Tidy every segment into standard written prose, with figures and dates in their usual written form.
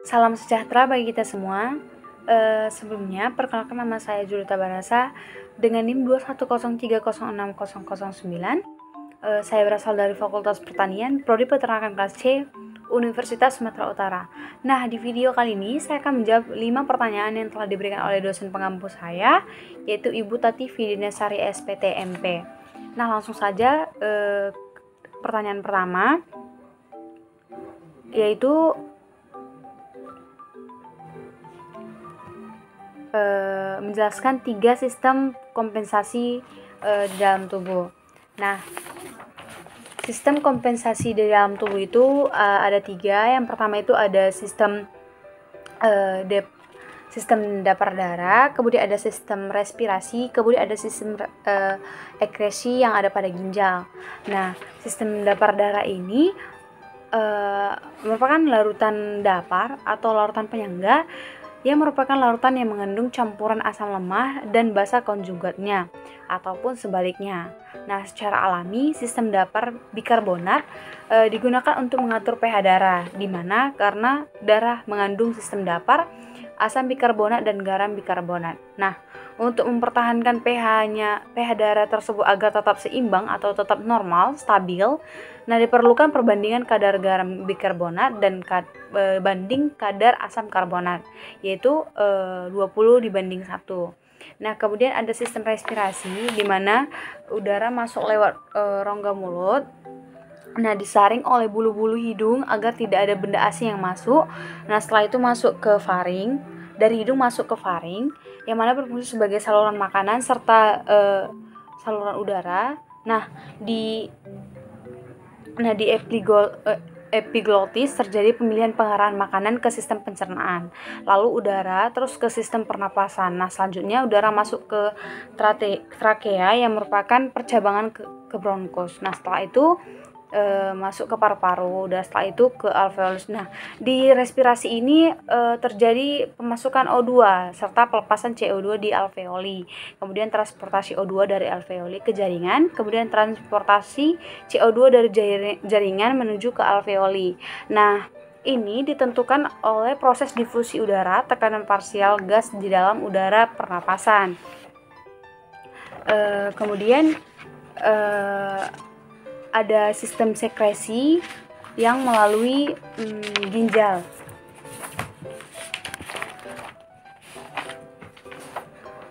Salam sejahtera bagi kita semua. Sebelumnya, perkenalkan nama saya Julita Barasa dengan NIM 210306009. Saya berasal dari Fakultas Pertanian, Prodi Peternakan kelas C, Universitas Sumatera Utara. Nah, di video kali ini saya akan menjawab 5 pertanyaan yang telah diberikan oleh dosen pengampu saya, yaitu Ibu Tati Vidinasari SPT MP. Nah, langsung saja pertanyaan pertama, yaitu menjelaskan 3 sistem kompensasi di dalam tubuh. Nah, sistem kompensasi di dalam tubuh itu ada 3. Yang pertama itu ada sistem dapur darah, kemudian ada sistem respirasi, kemudian ada sistem ekresi yang ada pada ginjal. Nah, sistem dapur darah ini merupakan larutan dapur atau larutan penyangga yang merupakan larutan yang mengandung campuran asam lemah dan basa konjugatnya, ataupun sebaliknya. Nah, secara alami, sistem dapur bikarbonat digunakan untuk mengatur pH darah, di mana karena darah mengandung sistem dapur, asam bikarbonat dan garam bikarbonat. Nah, untuk mempertahankan pH darah tersebut agar tetap seimbang atau tetap normal, stabil, nah diperlukan perbandingan kadar garam bikarbonat dan banding kadar asam karbonat, yaitu 20:1. Nah, kemudian ada sistem respirasi di mana udara masuk lewat rongga mulut. Nah, disaring oleh bulu-bulu hidung agar tidak ada benda asing yang masuk. Nah, setelah itu masuk ke faring, dari hidung masuk ke faring, yang mana berfungsi sebagai saluran makanan serta saluran udara. Nah, di epiglotis terjadi pemilihan pengarahan makanan ke sistem pencernaan, lalu udara terus ke sistem pernapasan. Nah, selanjutnya udara masuk ke trakea yang merupakan percabangan ke bronkus. Nah, setelah itu masuk ke paru-paru, dan setelah itu ke alveolus. Nah, di respirasi ini terjadi pemasukan O2 serta pelepasan CO2 di alveoli. Kemudian transportasi O2 dari alveoli ke jaringan, kemudian transportasi CO2 dari jaringan menuju ke alveoli. Nah, ini ditentukan oleh proses difusi udara, tekanan parsial gas di dalam udara pernapasan. Kemudian ada sistem sekresi yang melalui ginjal.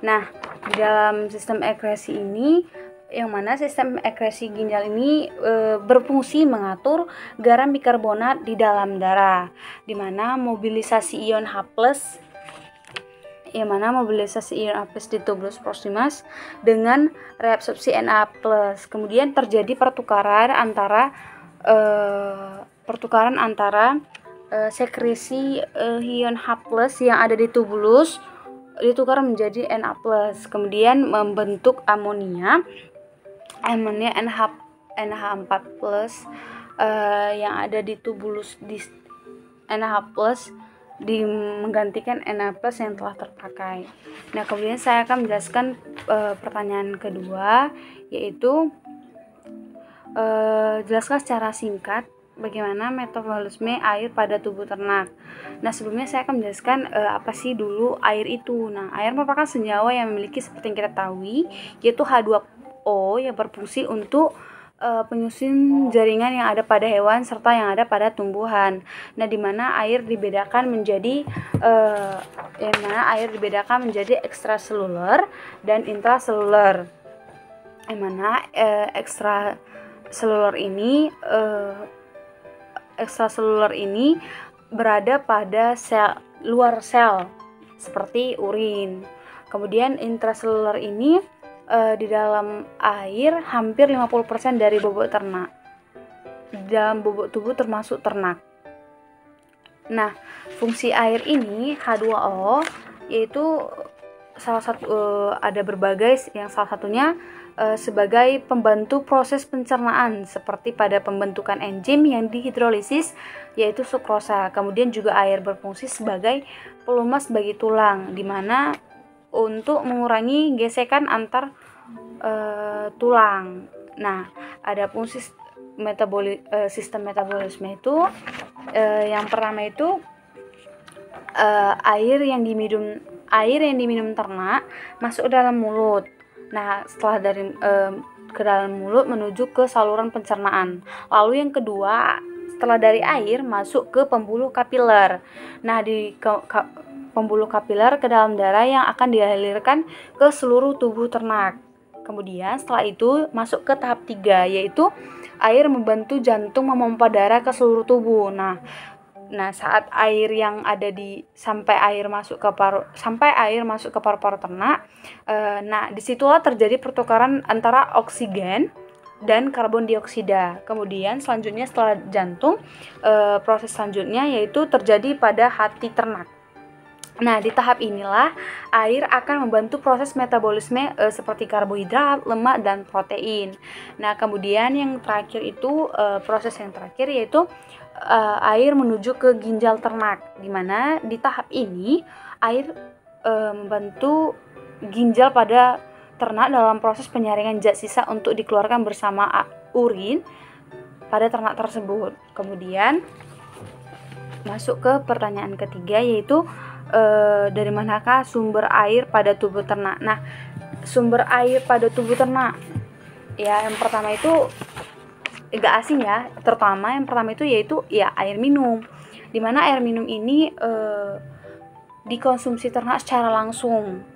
Nah, di dalam sistem ekresi ini, yang mana sistem ekresi ginjal ini berfungsi mengatur garam bikarbonat di dalam darah, di mana mobilisasi ion H+ di tubulus proximus dengan reabsorpsi Na+. Kemudian terjadi pertukaran antara sekresi ion H+ yang ada di tubulus ditukar menjadi Na+. Kemudian membentuk amonia NH4+ yang ada di tubulus di NH+ menggantikan Na+ yang telah terpakai. Nah, kemudian saya akan menjelaskan pertanyaan kedua, yaitu jelaskan secara singkat bagaimana metabolisme air pada tubuh ternak. Nah, sebelumnya saya akan menjelaskan apa sih dulu air itu. Nah, air merupakan senyawa yang memiliki seperti yang kita ketahui, yaitu H2O yang berfungsi untuk penyusun jaringan yang ada pada hewan serta yang ada pada tumbuhan. Nah, di mana air dibedakan menjadi ekstraseluler dan intraseluler. Yang mana ekstraseluler ini berada pada luar sel seperti urin. Kemudian intraseluler ini di dalam air hampir 50% dari bobot ternak. Di dalam bobot tubuh termasuk ternak. Nah, fungsi air ini H2O yaitu ada berbagai, yang salah satunya sebagai pembantu proses pencernaan seperti pada pembentukan enzim yang dihidrolisis yaitu sukrosa. Kemudian juga air berfungsi sebagai pelumas bagi tulang, di mana untuk mengurangi gesekan antar tulang. Nah, ada fungsi sistem metabolisme itu yang pertama itu air yang diminum ternak masuk dalam mulut. Nah, setelah dari ke dalam mulut menuju ke saluran pencernaan. Lalu yang kedua, setelah dari air masuk ke pembuluh kapiler. Nah, di pembuluh kapiler ke dalam darah yang akan dialirkan ke seluruh tubuh ternak. Kemudian setelah itu masuk ke tahap 3, yaitu air membantu jantung memompa darah ke seluruh tubuh. Nah, saat air yang ada sampai air masuk ke paru-paru ternak, disitulah terjadi pertukaran antara oksigen dan karbon dioksida. Kemudian selanjutnya setelah jantung, proses selanjutnya yaitu terjadi pada hati ternak. Nah, di tahap inilah air akan membantu proses metabolisme seperti karbohidrat, lemak, dan protein. Nah, kemudian yang terakhir itu proses yang terakhir yaitu air menuju ke ginjal ternak, di mana di tahap ini air membantu ginjal pada ternak dalam proses penyaringan zat sisa untuk dikeluarkan bersama urin pada ternak tersebut. Kemudian masuk ke pertanyaan ketiga, yaitu dari manakah sumber air pada tubuh ternak. Nah, sumber air pada tubuh ternak, ya yang pertama itu agak asing ya, terutama yang pertama itu yaitu ya air minum, dimana air minum ini dikonsumsi ternak secara langsung.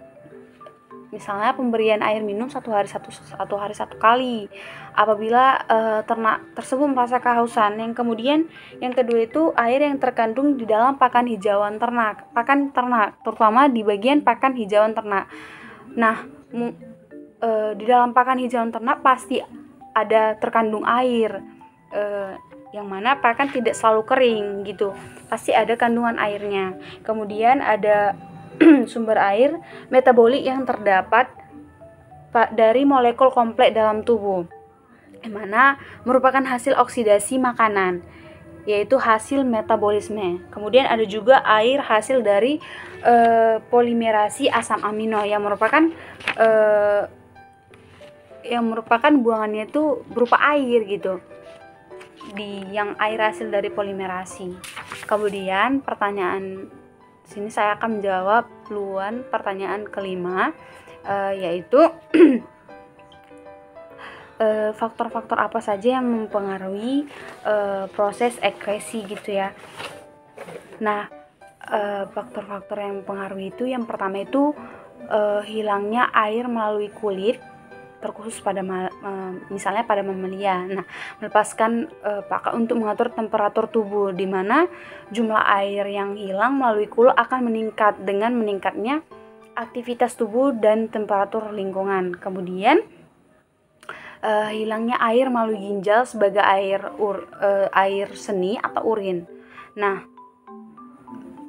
Misalnya pemberian air minum satu hari satu kali apabila ternak tersebut merasa kehausan. Yang kedua itu air yang terkandung di dalam pakan hijauan ternak, terutama di bagian pakan hijauan ternak. Nah, di dalam pakan hijauan ternak pasti ada terkandung air, yang mana pakan tidak selalu kering gitu, pasti ada kandungan airnya. Kemudian ada sumber air metabolik yang terdapat dari molekul kompleks dalam tubuh, yang mana merupakan hasil oksidasi makanan, yaitu hasil metabolisme. Kemudian ada juga air hasil dari polimerasi asam amino yang merupakan buangannya itu berupa air gitu, yang air hasil dari polimerasi. Kemudian pertanyaan sini saya akan menjawab duluan pertanyaan kelima, yaitu faktor-faktor apa saja yang mempengaruhi proses ekresi gitu ya. Nah, faktor-faktor yang mempengaruhi itu yang pertama itu hilangnya air melalui kulit, terkhusus pada misalnya pada mamalia. Nah, melepaskan pakan untuk mengatur temperatur tubuh, di mana jumlah air yang hilang melalui kulit akan meningkat dengan meningkatnya aktivitas tubuh dan temperatur lingkungan. Kemudian hilangnya air melalui ginjal sebagai air seni atau urin. Nah,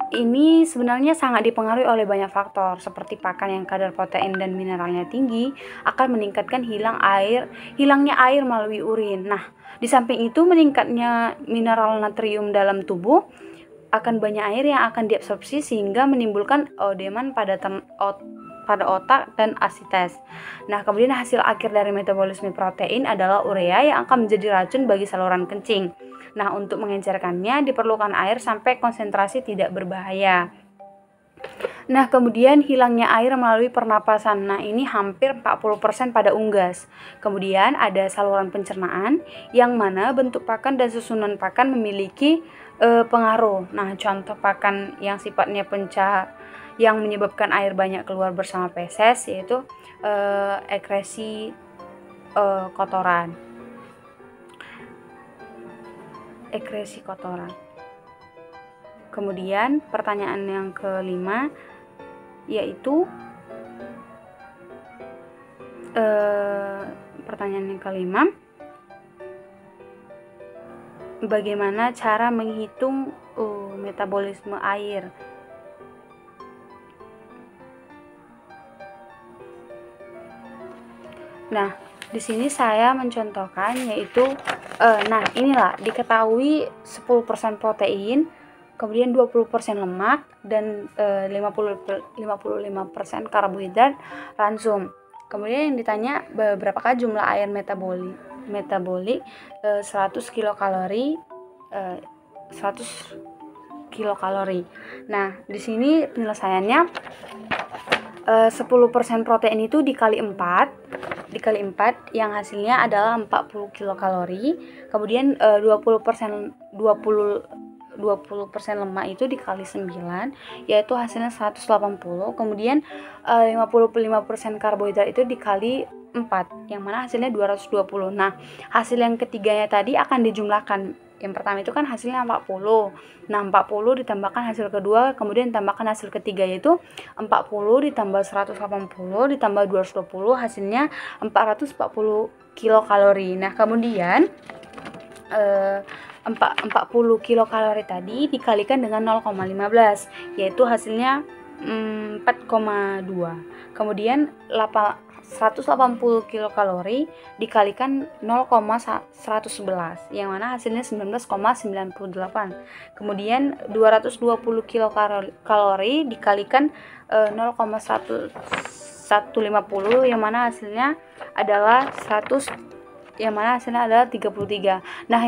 ini sebenarnya sangat dipengaruhi oleh banyak faktor, seperti pakan yang kadar protein dan mineralnya tinggi akan meningkatkan hilangnya air melalui urin. Nah, di samping itu meningkatnya mineral natrium dalam tubuh akan banyak air yang akan diabsorpsi sehingga menimbulkan oedeman pada otak dan asites. Nah, kemudian hasil akhir dari metabolisme protein adalah urea yang akan menjadi racun bagi saluran kencing. Nah, untuk mengencerkannya diperlukan air sampai konsentrasi tidak berbahaya. Nah, kemudian hilangnya air melalui pernapasan. Nah, ini hampir 40% pada unggas. Kemudian ada saluran pencernaan, yang mana bentuk pakan dan susunan pakan memiliki pengaruh. Nah, contoh pakan yang sifatnya pencah yang menyebabkan air banyak keluar bersama feses, yaitu ekresi kotoran. Kemudian pertanyaan yang kelima, yaitu bagaimana cara menghitung metabolisme air. Nah, di sini saya mencontohkan yaitu inilah diketahui 10% protein, kemudian 20% lemak dan 55% karbohidrat ransum. Kemudian yang ditanya berapakah jumlah air metabolik 100 kilokalori 100 kilokalori. Nah, di sini penyelesaiannya 10% protein itu dikali 4 yang hasilnya adalah 40 kilokalori. Kemudian 20% lemak itu dikali 9 yaitu hasilnya 180. Kemudian 55% karbohidrat itu dikali 4 yang mana hasilnya 220. Nah, hasil yang ketiganya tadi akan dijumlahkan. Yang pertama itu kan hasilnya 40. Nah, 40 ditambahkan hasil kedua, kemudian tambahkan hasil ketiga, yaitu 40 ditambah 180 ditambah 220, hasilnya 440 kilokalori. Nah, kemudian 40 kilokalori tadi dikalikan dengan 0,15, yaitu hasilnya 4,2. Kemudian 180 kilokalori dikalikan 0,111 yang mana hasilnya 19,98. Kemudian 220 kilokalori dikalikan 0,1150 yang mana hasilnya adalah 33. Nah,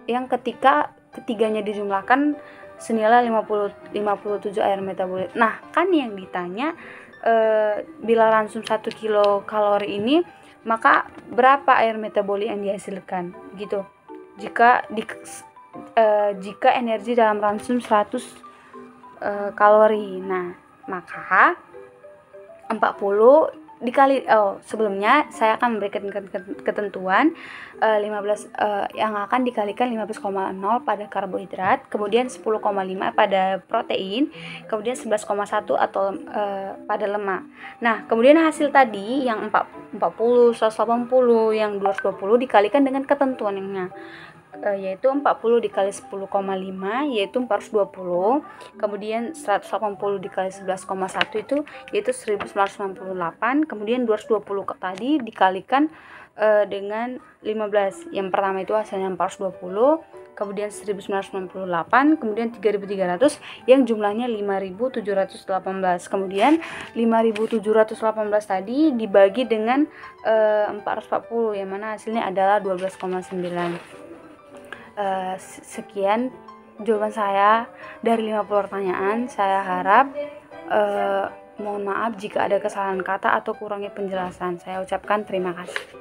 yang ketiganya dijumlahkan senilai 57 air metabolit. Nah, kan yang ditanya bila langsung 1 kilokalori ini, maka berapa air metabolit yang dihasilkan gitu. Jika energi dalam ransum 100 kalori. Nah, maka 40 dikali sebelumnya saya akan memberikan ketentuan 15 yang akan dikalikan 15,0 pada karbohidrat, kemudian 10,5 pada protein, kemudian 11,1 atau pada lemak. Nah, kemudian hasil tadi yang 40, 180, yang 220 dikalikan dengan ketentuannya, yaitu 40 dikali 10,5 yaitu 420, kemudian 180 dikali 11,1 itu yaitu 1998, kemudian 220 tadi dikalikan dengan 15. Yang pertama itu hasilnya 420, kemudian 1998, kemudian 3300 yang jumlahnya 5718. Kemudian 5718 tadi dibagi dengan 440 yang mana hasilnya adalah 12,9. Sekian jawaban saya dari 50 pertanyaan. Saya harap mohon maaf jika ada kesalahan kata atau kurangnya penjelasan. Saya ucapkan terima kasih.